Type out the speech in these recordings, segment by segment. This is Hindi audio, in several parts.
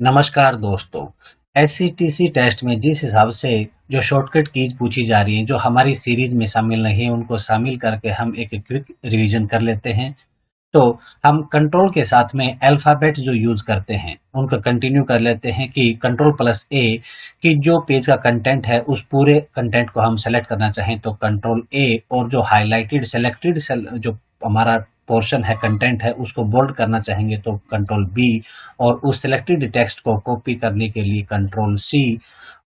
नमस्कार दोस्तों। एससीटीसी टेस्ट में जिस हिसाब से जो शॉर्टकट कीज पूछी जा रही हैं, जो हमारी सीरीज में शामिल नहीं है, उनको शामिल करके हम एक क्विक रिवीजन कर लेते हैं। तो हम कंट्रोल के साथ में अल्फाबेट जो यूज करते हैं उनको कंटिन्यू कर लेते हैं कि कंट्रोल प्लस ए कि जो पेज का कंटेंट है उस पूरे कंटेंट को हम सेलेक्ट करना चाहें तो कंट्रोल ए, और जो हाईलाइटेड सेलेक्टेड जो हमारा पोर्शन है, कंटेंट है, उसको बोल्ड करना चाहेंगे तो कंट्रोल बी, और उस सिलेक्टेड टेक्स्ट को कॉपी करने के लिए कंट्रोल सी,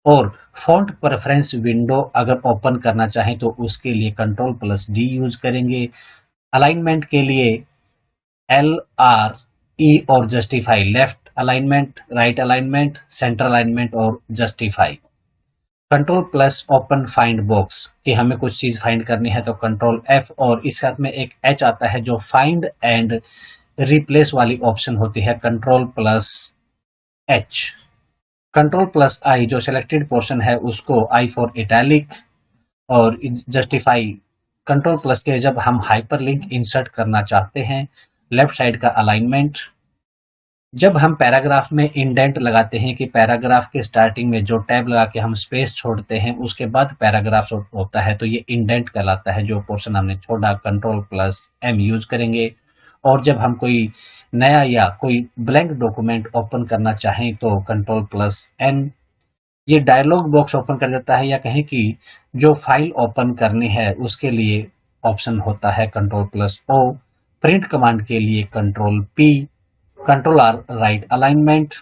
और फॉन्ट प्रेफरेंस विंडो अगर ओपन करना चाहें तो उसके लिए कंट्रोल प्लस डी यूज करेंगे। अलाइनमेंट के लिए एल आर ई और justify, left alignment, right alignment, centre alignment और justify. Control plus open find box कि हमें कुछ चीज फाइंड करनी है तो कंट्रोल एफ, और इस साथ में एक एच आता है जो फाइंड एंड रिप्लेस वाली ऑप्शन होती है, control plus H. Control plus I जो सिलेक्टेड पोर्शन है उसको आई फॉर इटैलिक, और जस्टिफाई कंट्रोल प्लस के जब हम हाइपरलिंक इंसर्ट करना चाहते हैं, लेफ्ट साइड का अलाइनमेंट। जब हम पैराग्राफ में इंडेंट लगाते हैं कि पैराग्राफ के स्टार्टिंग में जो टैब लगा के हम स्पेस छोड़ते हैं उसके बाद पैराग्राफ होता है तो ये इंडेंट कहलाता है, जो पोर्शन हमने छोड़ा, कंट्रोल प्लस एम यूज करेंगे। और जब हम कोई नया या कोई ब्लैंक डॉक्यूमेंट ओपन करना चाहें तो कंट्रोल प्लस एन, ये डायलॉग बॉक्स ओपन कर देता है, या कहें कि जो फाइल ओपन करनी है उसके लिए ऑप्शन होता है control plus O. Print command के लिए control P, control R right alignment.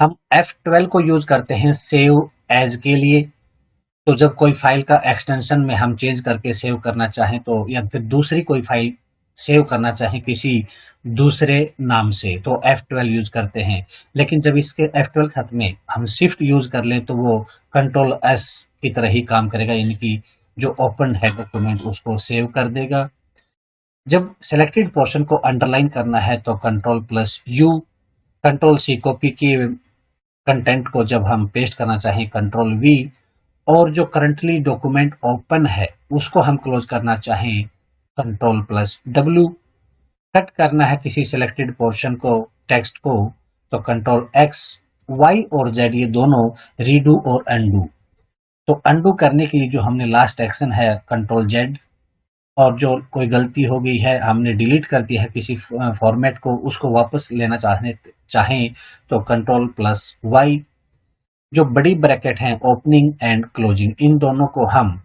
हम F12 को यूज करते हैं सेव एज के लिए, तो जब कोई फाइल का एक्सटेंशन में हम चेंज करके सेव करना चाहें तो, या फिर दूसरी कोई फाइल सेव करना चाहें किसी दूसरे नाम से तो F12 यूज करते हैं। लेकिन जब इसके F12 खत में हम शिफ्ट यूज कर लें तो वो कंट्रोल एस की तरह ही काम करेगा, यानी कि जो ओपन है डॉक्यूमेंट उसको सेव कर देगा। जब सेलेक्टेड पोर्शन को अंडरलाइन करना है तो control plus U, control C copy किए कंटेंट को जब हम पेस्ट करना चाहें कंट्रोल वी, और जो करंटली डॉक्यूमेंट ओपन है उसको हम क्लोज करना चाहें कंट्रोल प्लस डब्ल्यू। कट करना है किसी सिलेक्टेड पोर्शन को, टेक्स्ट को, तो कंट्रोल एक्स। वाई और जेड ये दोनों रीडू और अनडू, तो अनडू करने के लिए जो हमने लास्ट एक्शन है कंट्रोल जेड, और जो कोई गलती हो गई है हमने डिलीट कर दिया है किसी फॉर्मेट को, उसको वापस लेना चाहें तो कंट्रोल प्लस वाई। जो बड़ी ब्रैकेट हैं ओपनिंग एंड क्लोजिंग, इन दोनों को हम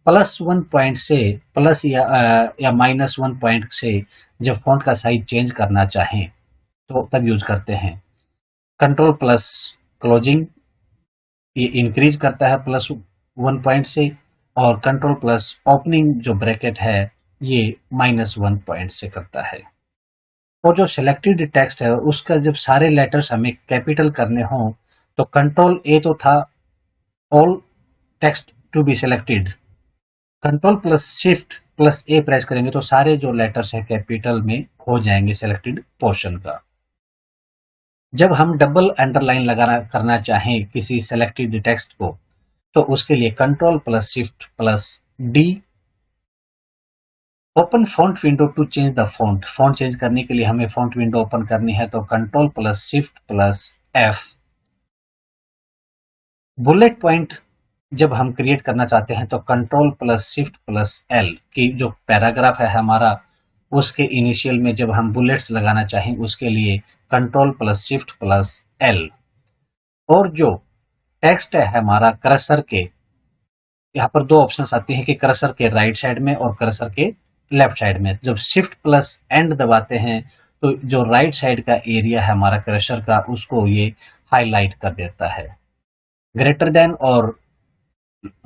प्लस वन पॉइंट से प्लस या माइनस वन पॉइंट से जब फॉन्ट का साइज चेंज करना चाहें तो तब यूज करते हैं। कंट्रोल प्लस क्लोजिंग ये इंक्रीज करता है प्लस वन पॉइंट से, और कंट्रोल प्लस ओपनिंग जो ब्रैकेट है ये माइनस वन पॉइंट से करता है। और जो सिलेक्टेड टेक्स्ट है उसका जब सारे लेटर्स हमें कैपिटल करने हों तो कंट्रोल ए तो था all text to be selected, control plus shift plus A press करेंगे तो सारे जो लेटर्स है कैपिटल में हो जाएंगे सिलेक्टेड पोर्शन का। जब हम डबल अंडरलाइन लगाना करना चाहें किसी सेलेक्टेड टेक्स्ट को तो उसके लिए control plus shift plus D. Open font window to change the font, font change करने के लिए हमें फॉन्ट विंडो ओपन करनी है तो control plus shift plus F. Bullet point जब हम क्रिएट करना चाहते हैं तो control plus shift plus L की जो पैराग्राफ है हमारा उसके इनिशियल में जब हम बुलेट्स लगाना चाहें उसके लिए control plus shift plus L. और जो टेक्स्ट है हमारा कर्सर के, यहाँ पर दो ऑप्शंस आती हैं कि कर्सर के राइट साइड में और कर्सर के लेफ्ट साइड में, जब शिफ्ट प्लस एंड दबाते हैं तो जो राइट साइड का एरिया है हमारा कर्सर का उसको ये हाईलाइट कर देता है। ग्रेटर देन और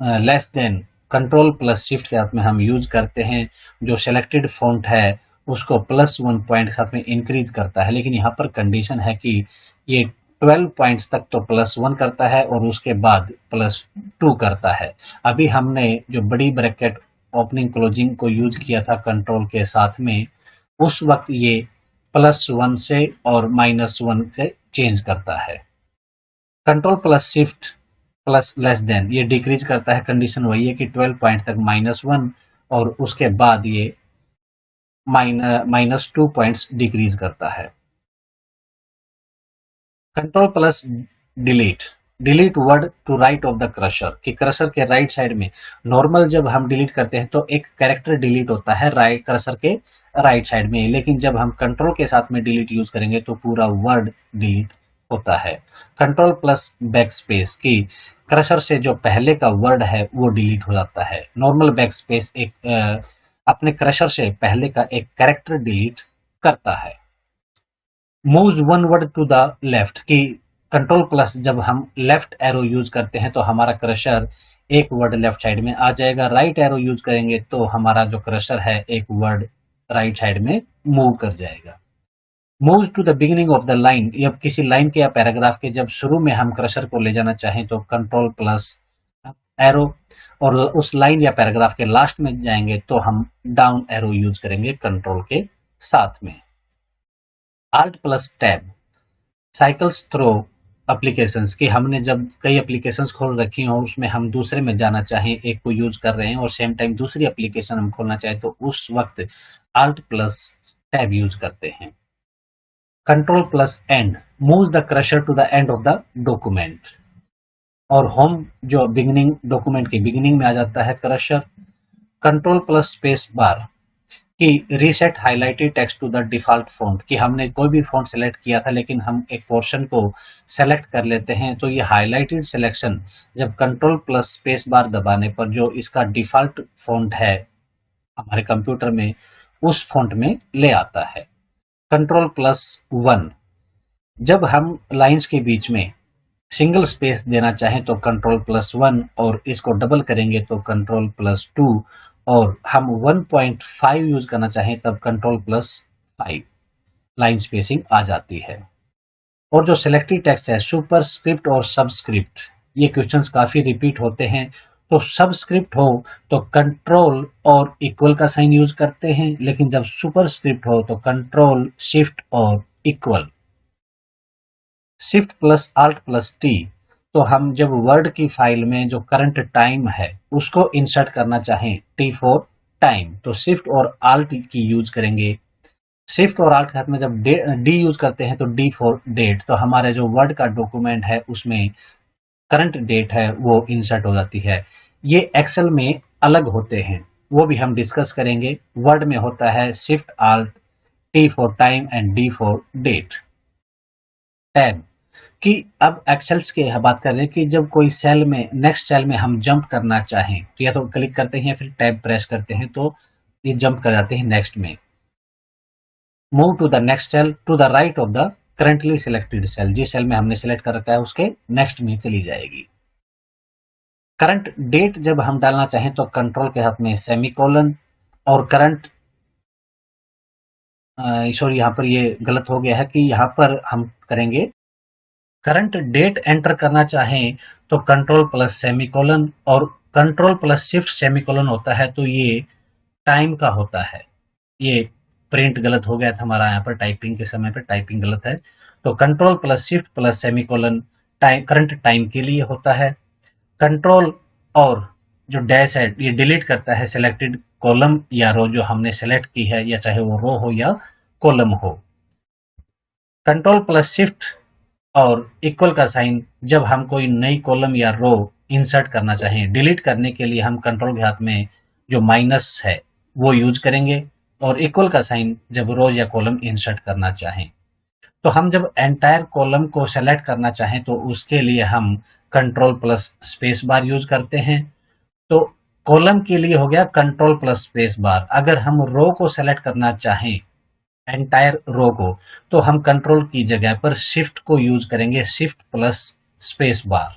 less than control plus shift के साथ में हम यूज करते हैं। जो सिलेक्टेड फॉन्ट है उसको प्लस वन पॉइंट के साथ में इंक्रीज करता है, लेकिन यहाँ पर कंडीशन है कि ये 12 पॉइंट्स तक तो प्लस वन करता है और उसके बाद प्लस टू करता है। अभी हमने जो बड़ी ब्रैकेट ओपनिंग क्लोजिंग को यूज किया था कंट्रोल के साथ में, उस वक्त ये प्लस वन से और माइनस वन से चेंज करता है। Control plus shift plus less than ये डिक्रीज करता है, कंडीशन वही है कि 12 पॉइंट तक माइनस वन, और उसके बाद ये माइनस टू पॉइंट्स डिक्रीज करता है। Control plus delete, delete word to right of the cursor, कि क्रशर के राइट साइड में नॉर्मल जब हम डिलीट करते हैं तो एक कैरेक्टर डिलीट होता है राइट क्रशर के राइट साइड में, लेकिन जब हम कंट्रोल के साथ में डिलीट यूज करेंगे तो पूरा वर्ड डिलीट होता है। कंट्रोल प्लस बैक स्पेस, की क्रशर से जो पहले का वर्ड है वो डिलीट हो जाता है। नॉर्मल बैक स्पेस एक अपने क्रशर से पहले का एक कैरेक्टर डिलीट करता है। Move one word to the left, की कंट्रोल प्लस जब हम लेफ्ट एरो यूज करते हैं तो हमारा क्रशर एक वर्ड लेफ्ट साइड में आ जाएगा। राइट एरो यूज करेंगे तो हमारा जो क्रशर है एक वर्ड राइट साइड में मूव कर जाएगा। Move to the beginning of the line, या किसी लाइन के या पैराग्राफ के जब शुरू में हम क्रशर को ले जाना चाहें तो कंट्रोल प्लस एरो, और उस लाइन या पैराग्राफ के लास्ट में जाएंगे तो हम डाउन एरो यूज करेंगे कंट्रोल के साथ में। Alt plus tab, cycles through applications, की हमने जब कई एप्लीकेशंस खोल रखी हो उसमें हम दूसरे में जाना चाहें, एक को यूज कर रहे हैं और सेम टाइम दूसरी एप्लीकेशन हम खोलना चाहें तो उस वक्त आल्ट प्लस टैब यूज करते हैं। Control plus end, move the cursor to the end of the document, और होम जो बिगिनिंग डॉक्यूमेंट के बिगिनिंग में आ जाता है cursor. Control plus space bar, कि reset highlighted text to the default font, कि हमने कोई भी फॉन्ट सेलेक्ट किया था लेकिन हम एक पोर्शन को सेलेक्ट कर लेते हैं तो ये हाइलाइटेड सिलेक्शन जब कंट्रोल प्लस स्पेस बार दबाने पर जो इसका डिफॉल्ट फॉन्ट है हमारे कंप्यूटर में उस फॉन्ट में ले आता है। कंट्रोल प्लस वन, जब हम लाइंस के बीच में सिंगल स्पेस देना चाहें तो कंट्रोल प्लस वन, और इसको डबल करेंगे तो कंट्रोल प्लस टू, और हम 1.5 यूज करना चाहें तब कंट्रोल प्लस 5, लाइन स्पेसिंग आ जाती है। और जो सिलेक्टेड टेक्स्ट है सुपरस्क्रिप्ट और सबस्क्रिप्ट, ये क्वेश्चंस काफी रिपीट होते हैं। तो सबस्क्रिप्ट हो तो कंट्रोल और इक्वल का साइन यूज करते हैं, लेकिन जब सुपरस्क्रिप्ट हो तो कंट्रोल शिफ्ट और equal. Shift plus alt plus T, तो हम जब वर्ड की फाइल में जो करंट टाइम है उसको इंसर्ट करना चाहें टी फॉर टाइम तो शिफ्ट और आल्ट की यूज करेंगे। शिफ्ट और आल्ट के साथ में जब डी यूज करते हैं तो डी फॉर डेट, तो हमारे जो वर्ड का डॉक्यूमेंट है उसमें करंट डेट है वो इंसर्ट हो जाती है। ये एक्सेल में अलग होते हैं, वो भी हम डिस्कस करेंगे। वर्ड में होता है shift alt, T for time and D for date. Tab, कि अब एक्सेल्स की बात कर रहे हैं कि जब कोई सेल में नेक्स्ट सेल में हम जंप करना चाहें तो या तो क्लिक करते हैं या फिर टैब प्रेस करते हैं तो ये जंप कर जाते हैं नेक्स्ट में। Move to the next cell to the right of the currently selected cell, जिस सेल में हमने सिलेक्ट कर रखा है उसके नेक्स्ट में चली जाएगी। करंट डेट जब हम डालना चाहें तो कंट्रोल के साथ में सेमीकोलन, और करंट सॉरी यहाँ पर ये गलत हो गया है कि यहाँ पर हम करेंगे करंट डेट एंटर करना चाहें तो कंट्रोल प्लस सेमीकोलन, और कंट्रोल प्लस शिफ्ट सेमीकोलन होता है तो ये टाइम का होता है। ये प्रिंट गलत हो गया था हमारा, यहाँ पर टाइपिंग के समय पर टाइपिंग गलत है। तो control plus shift plus semicolon time current time के लिए होता है। कंट्रोल और जो डैश है ये डिलीट करता है सिलेक्टेड कॉलम या रो जो हमने सेलेक्ट की है, या चाहे वो रो हो या कॉलम हो। कंट्रोल प्लस शिफ्ट और इक्वल का साइन जब हम कोई नई कॉलम या रो इंसर्ट करना चाहें, डिलीट करने के लिए हम कंट्रोल के हाथ में जो माइनस है वो यूज करेंगे, और इक्वल का साइन जब रो या कॉलम इंसर्ट करना चाहें। तो हम जब एंटायर कॉलम को सेलेक्ट करना चाहें तो उसके लिए हम कंट्रोल प्लस स्पेस बार यूज करते हैं। तो कॉलम के लिए हो गया कंट्रोल प्लस स्पेस बार। अगर हम रो को सेलेक्ट करना चाहें एंटायर रो को तो हम कंट्रोल की जगह पर शिफ्ट को यूज करेंगे, शिफ्ट प्लस स्पेस बार।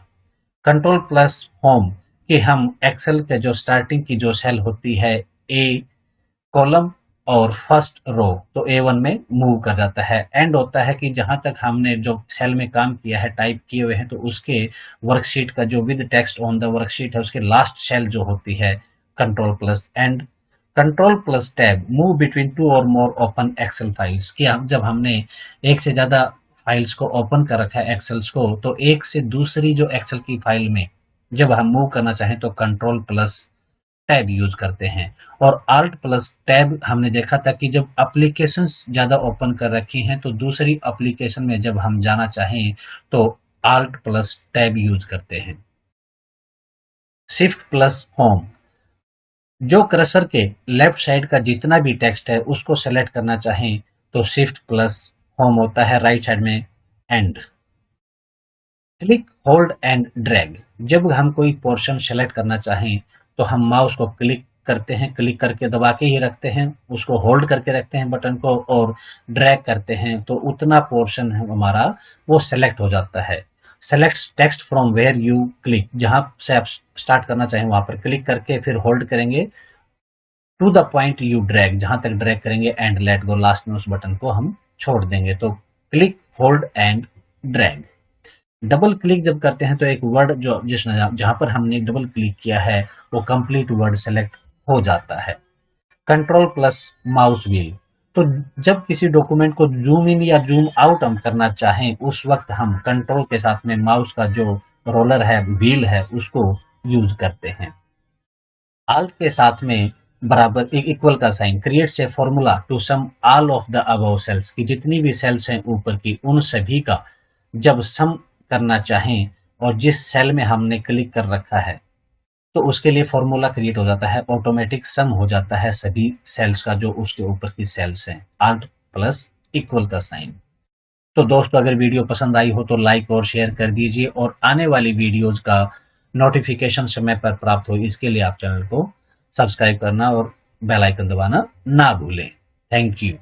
कंट्रोल प्लस होम, कि हम एक्सेल के जो स्टार्टिंग की जो सेल होती है ए कॉलम और फर्स्ट रो तो A1 में मूव कर जाता है। एंड होता है कि जहां तक हमने जो सेल में काम किया है टाइप किए हुए हैं तो उसके वर्कशीट का जो with text on the worksheet है उसके लास्ट सेल जो होती है control plus and. Control plus tab, move between two और मोर ओपन एक्सेल फाइल्स, कि हम जब हमने एक से ज्यादा फाइल्स को ओपन कर रखा है एक्सेल्स को तो एक से दूसरी जो एक्सेल की फाइल में जब हम मूव करना चाहें तो कंट्रोल प्लस टैब यूज करते हैं। और Alt प्लस टैब हमने देखा था कि जब एप्लीकेशंस ज्यादा ओपन कर रखी हैं तो दूसरी एप्लीकेशन में जब हम जाना चाहें तो Alt प्लस टैब यूज करते हैं। शिफ्ट प्लस होम, जो कर्सर के लेफ्ट साइड का जितना भी टेक्स्ट है उसको सेलेक्ट करना चाहें तो शिफ्ट प्लस होम होता है, राइट साइड में and. Click hold and drag, जब हम कोई पोर्शन सेलेक्ट करना चाहें तो हम माउस को क्लिक करते हैं, क्लिक करके दबा के ही रखते हैं, उसको होल्ड करके रखते हैं बटन को और ड्रैग करते हैं तो उतना पोर्शन हमारा वो सेलेक्ट हो जाता है। Select text from where you click, जहां से आप स्टार्ट करना चाहें वहां पर क्लिक करके फिर होल्ड करेंगे to the point you drag, जहां तक ड्रैग करेंगे एंड लेट गो, लास्ट में उस बटन को हम छोड़ देंगे। तो click hold and drag. Double click जब करते हैं तो एक वर्ड जो जहां पर हमने डबल क्लिक किया है वो कंप्लीट वर्ड सेलेक्ट हो जाता है। कंट्रोल प्लस माउस व्हील, तो जब किसी डॉक्यूमेंट को जूम इन या जूम आउट हम करना चाहें उस वक्त हम कंट्रोल के साथ में माउस का जो रोलर है, व्हील है, उसको यूज करते हैं। आल्ट के साथ में बराबर एक इक्वल का sign creates a formula to sum all of the above cells, की जितनी भी सेल्स हैं ऊपर की उन सभी का जब सम करना चाहें और जिस सेल में हमने क्लिक कर रखा है तो उसके लिए फॉर्मूला क्रिएट हो जाता है, ऑटोमेटिक सम हो जाता है सभी सेल्स का जो उसके ऊपर की सेल्स हैं, आल्ट प्लस इक्वल का साइन। तो दोस्तों अगर वीडियो पसंद आई हो तो लाइक और शेयर कर दीजिए और आने वाली वीडियोज का नोटिफिकेशन समय पर प्राप्त हो इसके लिए आप चैनल को सब्सक्राइब करना और बेल आइकन दबाना ना भूलें। Thank you.